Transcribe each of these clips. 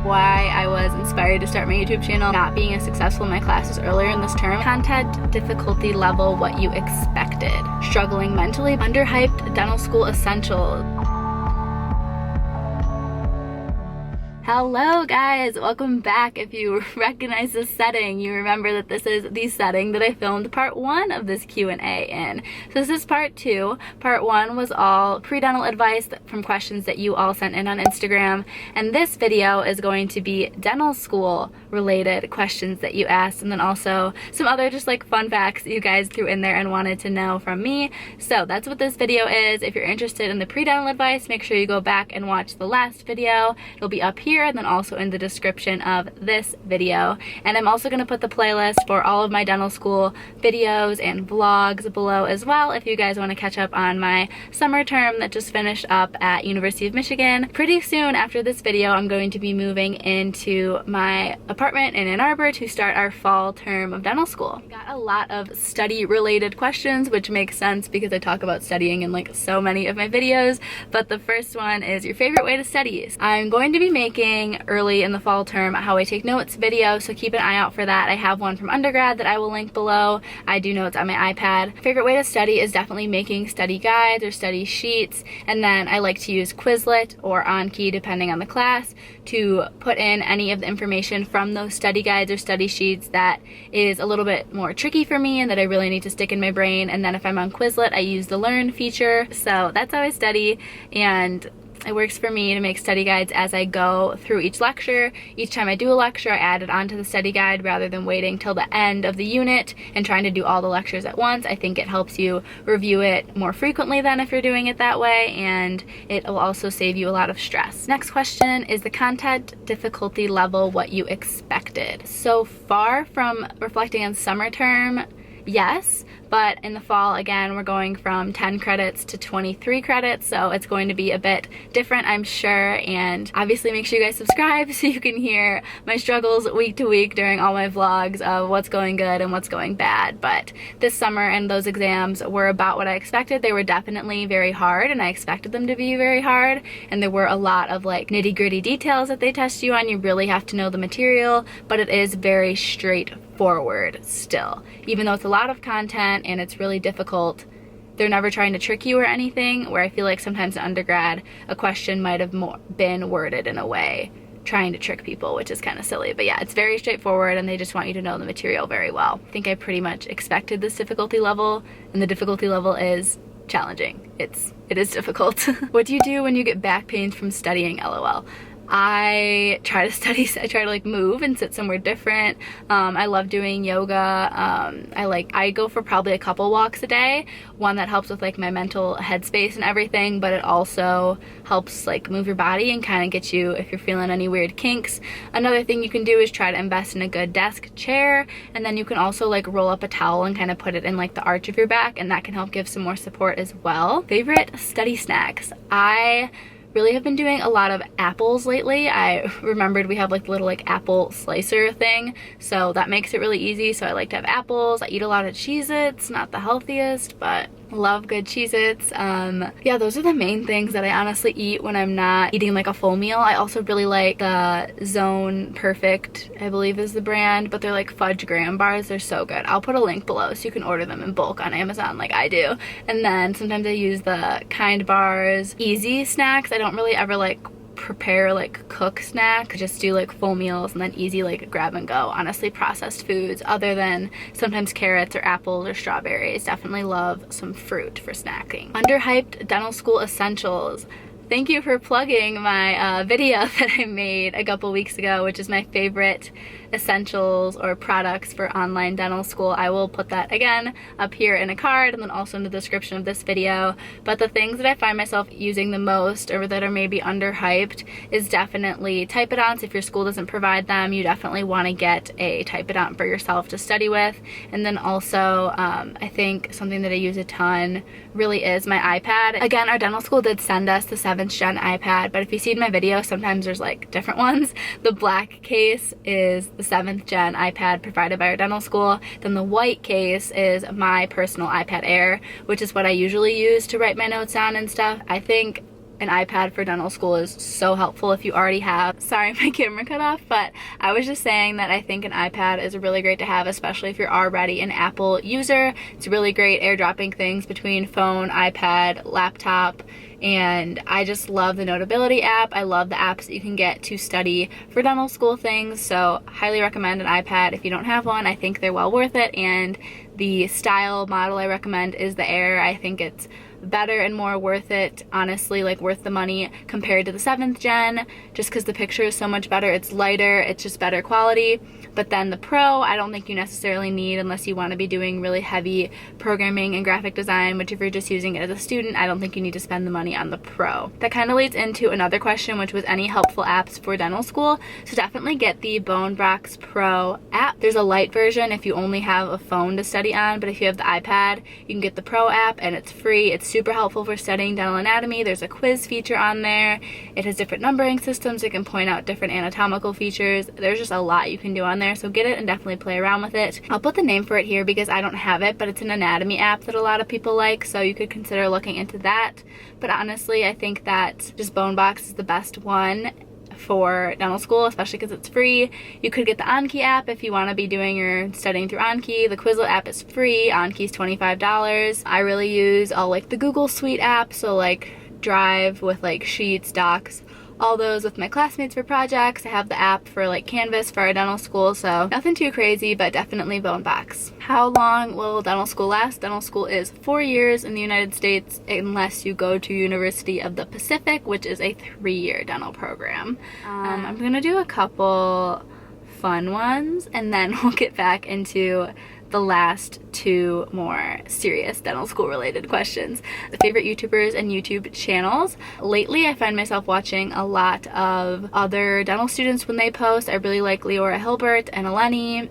why I was inspired to start my YouTube channel, not being as successful in my classes earlier in this term, content difficulty level what you expected, struggling mentally, underhyped dental school essentials. Hello guys, welcome back. If you recognize this setting, you remember that this is the setting that I filmed part 1 of this Q&A in. So this is part 2. Part 1 was all pre-dental advice from questions that you all sent in on Instagram, and this video is going to be dental school related questions that you asked, and then also some other just like fun facts that you guys threw in there and wanted to know from me. So that's what this video is. If you're interested in the pre-dental advice, make sure you go back and watch the last video. It'll be up here and then also in the description of this video. And I'm also going to put the playlist for all of my dental school videos and vlogs below as well if you guys want to catch up on my summer term that just finished up at University of Michigan. Pretty soon after this video, I'm going to be moving into my apartment in Ann Arbor to start our fall term of dental school. I got a lot of study related questions, which makes sense because I talk about studying in like so many of my videos, but the first one is your favorite way to study. I'm going to be making early in the fall term how I take notes video, so keep an eye out for that. I have one from undergrad that I will link below. I do notes on my iPad. Favorite way to study is definitely making study guides or study sheets, and then I like to use Quizlet or Anki depending on the class to put in any of the information from those study guides or study sheets that is a little bit more tricky for me and that I really need to stick in my brain. And then if I'm on Quizlet, I use the Learn feature. So that's how I study, and it works for me to make study guides as I go through each lecture. Each time I do a lecture, I add it onto the study guide rather than waiting till the end of the unit and trying to do all the lectures at once. I think it helps you review it more frequently than if you're doing it that way, and it will also save you a lot of stress. Next question is the content difficulty level what you expected. So far from reflecting on summer term, yes, but in the fall, again, we're going from 10 credits to 23 credits, so it's going to be a bit different, I'm sure. And obviously make sure you guys subscribe so you can hear my struggles week to week during all my vlogs of what's going good and what's going bad. But this summer and those exams were about what I expected. They were definitely very hard, and I expected them to be very hard, and there were a lot of like nitty-gritty details that they test you on. You really have to know the material, but it is very straightforward still. Even though it's a lot of content and it's really difficult, they're never trying to trick you or anything, where I feel like sometimes in undergrad a question might have been worded in a way trying to trick people, which is kind of silly. But yeah, it's very straightforward and they just want you to know the material very well. I think I pretty much expected this difficulty level, and the difficulty level is challenging. It is difficult. What do you do when you get back pains from studying, LOL? I try to study, I try to like move and sit somewhere different. I love doing yoga. I go for probably a couple walks a day. One that helps with like my mental headspace and everything, but it also helps like move your body and kind of get you if you're feeling any weird kinks. Another thing you can do is try to invest in a good desk chair, and then you can also like roll up a towel and kind of put it in like the arch of your back, and that can help give some more support as well. Favorite study snacks? I really have been doing a lot of apples lately. I remembered we have like the little like apple slicer thing, so that makes it really easy. So I like to have apples. I eat a lot of Cheez-Its, not the healthiest, but love good Cheez-Its. Yeah, those are the main things that I honestly eat when I'm not eating like a full meal. I also really like the Zone Perfect, I believe is the brand, but they're like fudge graham bars. They're so good. I'll put a link below so you can order them in bulk on Amazon like I do. And then sometimes I use the Kind Bars easy snacks. I don't really ever like prepare like cook snack, just do like full meals and then easy like grab and go. Honestly, processed foods other than sometimes carrots or apples or strawberries. Definitely love some fruit for snacking. Underhyped dental school essentials. Thank you for plugging my video that I made a couple weeks ago, which is my favorite essentials or products for online dental school. I will put that again up here in a card and then also in the description of this video. But the things that I find myself using the most or that are maybe underhyped is definitely typodonts. If your school doesn't provide them, you definitely want to get a typodont for yourself to study with. And then also I think something that I use a ton really is my iPad. Again, our dental school did send us the 7th gen iPad, but if you see in my video, sometimes there's like different ones. The black case is the 7th gen iPad provided by our dental school. Then the white case is my personal iPad Air, which is what I usually use to write my notes on and stuff. I think an iPad for dental school is so helpful if you already have. Sorry, my camera cut off, but I was just saying that I think an iPad is really great to have, especially if you're already an Apple user. It's really great airdropping things between phone, iPad, laptop, and I just love the Notability app. I love the apps that you can get to study for dental school things, so highly recommend an iPad. If you don't have one, I think they're well worth it, and the style model I recommend is the Air. I think it's better and more worth it, honestly, like worth the money compared to the 7th gen, just because the picture is so much better. It's lighter, it's just better quality. But then the Pro, I don't think you necessarily need unless you want to be doing really heavy programming and graphic design, which if you're just using it as a student, I don't think you need to spend the money on the Pro. That kind of leads into another question, which was any helpful apps for dental school. So definitely get the Bonebox Pro app. There's a light version if you only have a phone to study on, but if you have the iPad, you can get the Pro app and it's free. It's super helpful for studying dental anatomy. There's a quiz feature on there. It has different numbering systems. It can point out different anatomical features. There's just a lot you can do on there, so get it and definitely play around with it. I'll put the name for it here because I don't have it, but it's an anatomy app that a lot of people like, so you could consider looking into that. But honestly, I think that just Bonebox is the best one for dental school, especially because it's free. You could get the Anki app if you want to be doing your studying through Anki. The Quizlet app is free. Anki's $25. I really use all like the Google Suite apps, so like Drive with like Sheets, Docs, all those with my classmates for projects. I have the app for like Canvas for our dental school, so nothing too crazy, but definitely Bonebox. How long will dental school last? Dental school is 4 years in the United States unless you go to University of the Pacific, which is a 3-year dental program. I'm gonna do a couple fun ones and then we'll get back into the last 2 more serious dental school related questions. The favorite YouTubers and YouTube channels. Lately I find myself watching a lot of other dental students when they post. I really like Leora Hilbert and Eleni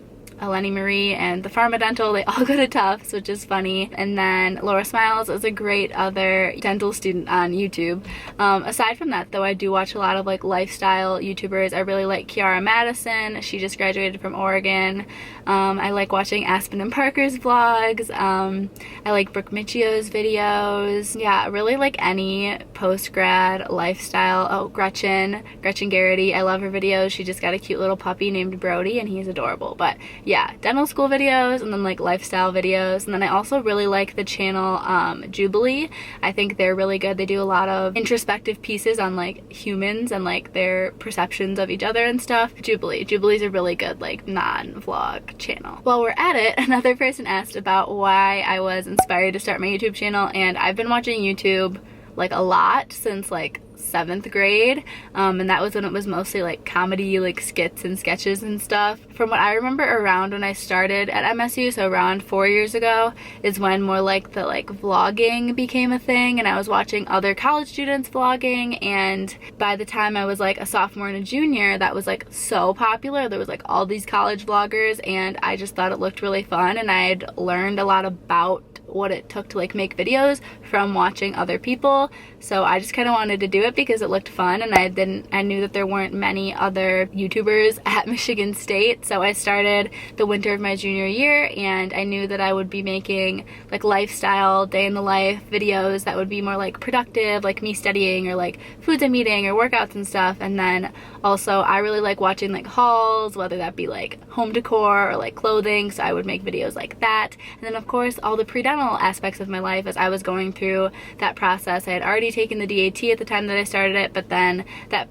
Marie and the Pharma Dental. They all go to Tufts, which is funny. And then Laura Smiles is a great other dental student on YouTube. Aside from that though, I do watch a lot of like lifestyle YouTubers. I really like Kiara Madison. She just graduated from Oregon. I like watching Aspen and Parker's vlogs. I like Brooke Michio's videos. Yeah, really like any post-grad lifestyle. Oh, Gretchen Garrity. I love her videos. She just got a cute little puppy named Brody and he's adorable. But yeah, dental school videos and then like lifestyle videos. And then I also really like the channel Jubilee. I think they're really good. They do a lot of introspective pieces on like humans and like their perceptions of each other and stuff. Jubilee's a really good like non-vlog channel. While we're at it, another person asked about why I was inspired to start my YouTube channel, and I've been watching YouTube like a lot since like 7th grade, and that was when it was mostly like comedy, like skits and sketches and stuff. From what I remember, around when I started at MSU, so around 4 years ago, is when more like the like vlogging became a thing, and I was watching other college students vlogging, and by the time I was like a sophomore and a junior, that was like so popular. There was like all these college vloggers, and I just thought it looked really fun, and I'd learned a lot about what it took to like make videos from watching other people. So I just kind of wanted to do it because it looked fun, and I knew that there weren't many other YouTubers at Michigan State. So I started the winter of my junior year, and I knew that I would be making like lifestyle, day in the life videos that would be more like productive, like me studying or like foods I'm eating or workouts and stuff. And then also I really like watching like hauls, whether that be like home decor or like clothing, so I would make videos like that. And then of course all the pre-dental aspects of my life as I was going through that process. I had already taken the DAT at the time that I started it, but then that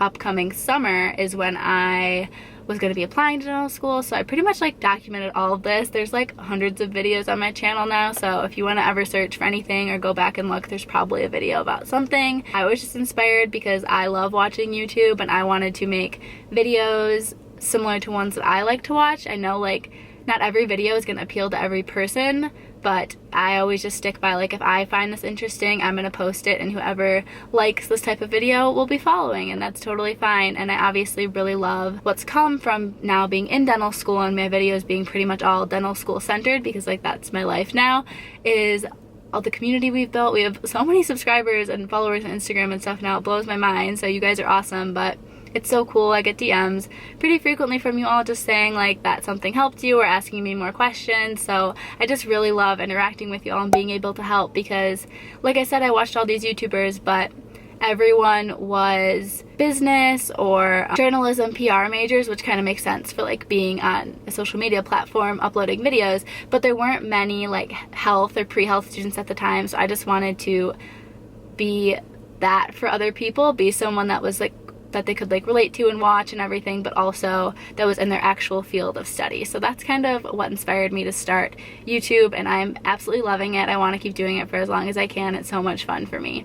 upcoming summer is when I was going to be applying to dental school, so I pretty much like documented all of this. There's like hundreds of videos on my channel now, so if you want to ever search for anything or go back and look, there's probably a video about something. I was just inspired because I love watching YouTube, and I wanted to make videos similar to ones that I like to watch. I know like not every video is going to appeal to every person, but I always just stick by like if I find this interesting, I'm gonna post it, and whoever likes this type of video will be following, and that's totally fine. And I obviously really love what's come from now being in dental school and my videos being pretty much all dental school centered, because like that's my life now, is all the community we've built. We have so many subscribers and followers on Instagram and stuff now. It blows my mind, so you guys are awesome. But it's so cool. I get DMs pretty frequently from you all just saying like that something helped you or asking me more questions. So I just really love interacting with you all and being able to help, because like I said, I watched all these YouTubers, but everyone was business or journalism, PR majors, which kind of makes sense for like being on a social media platform uploading videos, but there weren't many like health or pre-health students at the time, so I just wanted to be that for other people, be someone that was like that they could like relate to and watch and everything, but also that was in their actual field of study. So that's kind of what inspired me to start YouTube, and I'm absolutely loving it. I want to keep doing it for as long as I can. It's so much fun for me.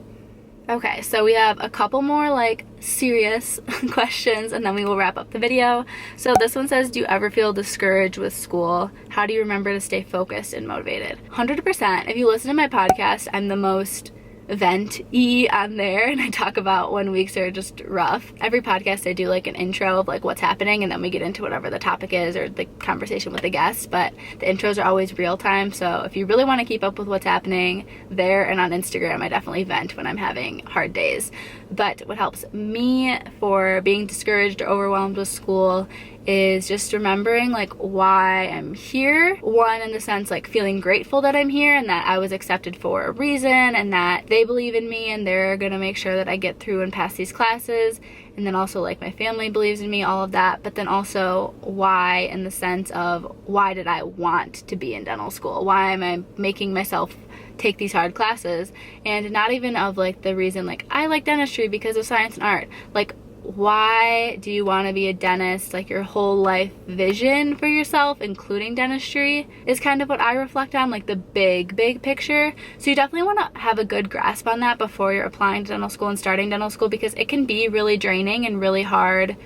Okay, so we have a couple more like serious questions and then we will wrap up the video. So this one says, do you ever feel discouraged with school? How do you remember to stay focused and motivated? 100%. If you listen to my podcast, I'm the most vent-y on there, and I talk about when weeks are just rough. Every podcast I do like an intro of like what's happening, and then we get into whatever the topic is or the conversation with the guests, but the intros are always real time. So if you really want to keep up with what's happening there and on Instagram, I definitely vent when I'm having hard days. But what helps me for being discouraged or overwhelmed with school is just remembering like why I'm here. One, in the sense like feeling grateful that I'm here and that I was accepted for a reason and that they believe in me and they're gonna make sure that I get through and pass these classes. And then also like my family believes in me, all of that. But then also why, in the sense of why did I want to be in dental school? Why am I making myself take these hard classes? And not even of like the reason like I like dentistry because of science and art. Like, why do you want to be a dentist? Like your whole life vision for yourself, including dentistry, is kind of what I reflect on, like the big picture. So you definitely want to have a good grasp on that before you're applying to dental school and starting dental school, because it can be really draining and really hard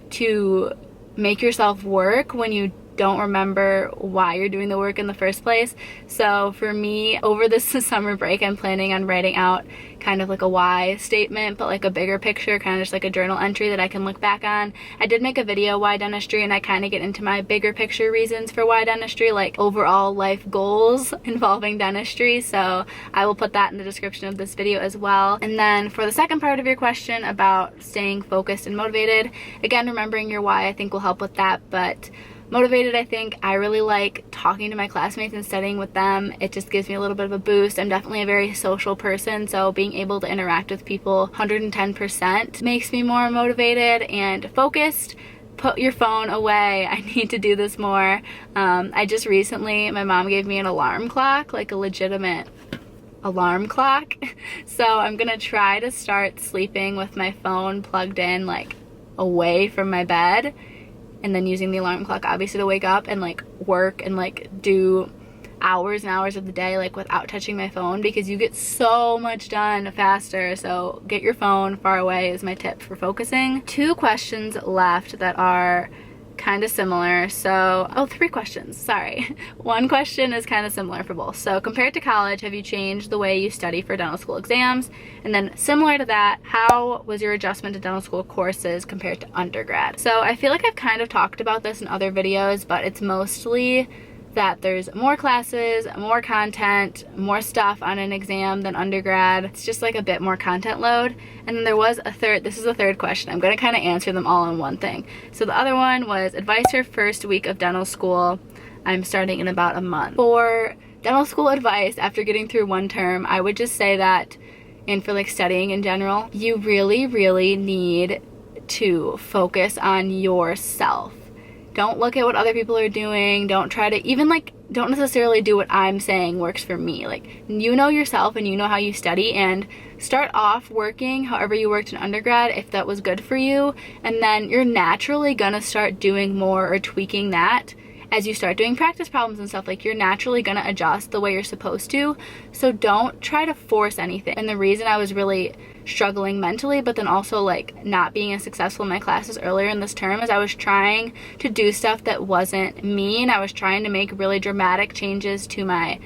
to make yourself work when you don't remember why you're doing the work in the first place. So for me, over this summer break, I'm planning on writing out kind of like a why statement, but like a bigger picture, kind of just like a journal entry that I can look back on. I did make a video, why dentistry, and I kind of get into my bigger picture reasons for why dentistry, like overall life goals involving dentistry. So I will put that in the description of this video as well. And then for the second part of your question about staying focused and motivated, again, remembering your why I think will help with that. But motivated, I think I really like talking to my classmates and studying with them. It just gives me a little bit of a boost. I'm definitely a very social person, so being able to interact with people 110% makes me more motivated and focused. Put your phone away. I need to do this more. I just recently, my mom gave me an alarm clock, like a legitimate alarm clock. So I'm gonna try to start sleeping with my phone plugged in like away from my bed, and then using the alarm clock obviously to wake up and like work and like do hours and hours of the day like without touching my phone, because you get so much done faster. So get your phone far away is my tip for focusing. 2 questions left that are kind of similar. So, oh, 3 questions, sorry. 1 question is kind of similar for both. So compared to college, have you changed the way you study for dental school exams? And then similar to that, how was your adjustment to dental school courses compared to undergrad? So I feel like I've kind of talked about this in other videos, but it's mostly that there's more classes, more content, more stuff on an exam than undergrad. It's just like a bit more content load. And then there was a third, this is the third question. I'm gonna kind of answer them all in one thing. So the other one was advice for first week of dental school. I'm starting in about a month. For dental school advice, after getting through 1 term, I would just say that, and for like studying in general, you really need to focus on yourself. Don't look at what other people are doing. Don't try to even like, don't necessarily do what I'm saying works for me. Like, you know yourself and you know how you study, and start off working however you worked in undergrad if that was good for you, and then you're naturally gonna start doing more or tweaking that as you start doing practice problems and stuff. Like, you're naturally gonna adjust the way you're supposed to. So don't try to force anything. And the reason I was really struggling mentally, but then also like not being as successful in my classes earlier in this term, is I was trying to do stuff that wasn't me, and I was trying to make really dramatic changes to my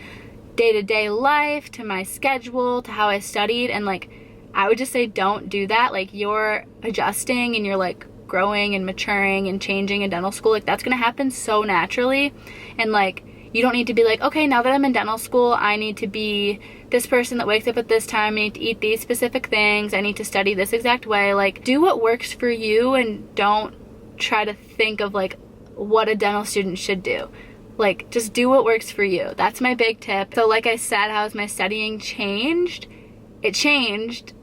day-to-day life, to my schedule, to how I studied. And like, I would just say don't do that. Like, you're adjusting and you're like growing and maturing and changing in dental school. Like, that's gonna happen so naturally. And like, you don't need to be like, okay, now that I'm in dental school, I need to be this person that wakes up at this time, I need to eat these specific things, I need to study this exact way. Like, do what works for you and don't try to think of like what a dental student should do. Like, just do what works for you. That's my big tip. So like I said, how has my studying changed? It changed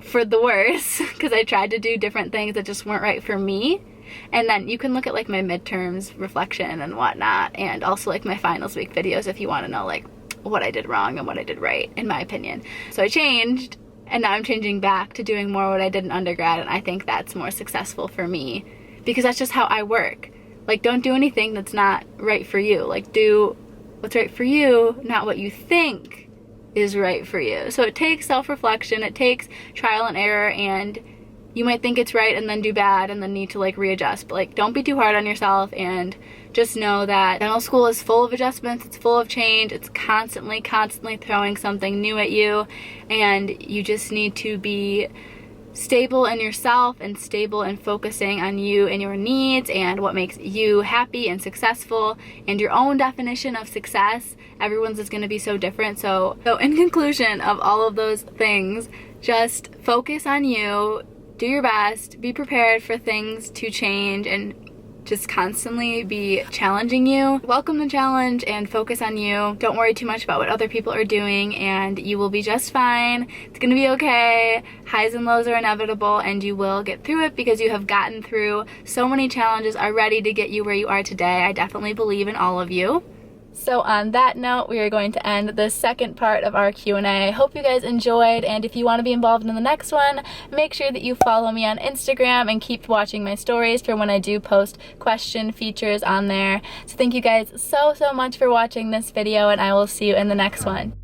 for the worse because I tried to do different things that just weren't right for me. And then you can look at like my midterms reflection and whatnot, and also like my finals week videos if you want to know like what I did wrong and what I did right, in my opinion. So I changed, and now I'm changing back to doing more what I did in undergrad, and I think that's more successful for me because that's just how I work. Like, don't do anything that's not right for you. Like, do what's right for you, not what you think is right for you. So it takes self-reflection, it takes trial and error, and you might think it's right and then do bad and then need to like readjust. But like, don't be too hard on yourself, and just know that dental school is full of adjustments, it's full of change, it's constantly throwing something new at you, and you just need to be stable in yourself and stable in focusing on you and your needs and what makes you happy and successful and your own definition of success. Everyone's is going to be so different. So in conclusion of all of those things, just focus on you, do your best, be prepared for things to change, and just constantly be challenging you. Welcome the challenge and focus on you. Don't worry too much about what other people are doing, and you will be just fine. It's gonna be okay. Highs and lows are inevitable, and you will get through it because you have gotten through so many challenges already to get you where you are today. I definitely believe in all of you. So on that note, we are going to end the second part of our Q&A. I hope you guys enjoyed, and if you want to be involved in the next one, make sure that you follow me on Instagram and keep watching my stories for when I do post question features on there. So thank you guys so much for watching this video, and I will see you in the next one.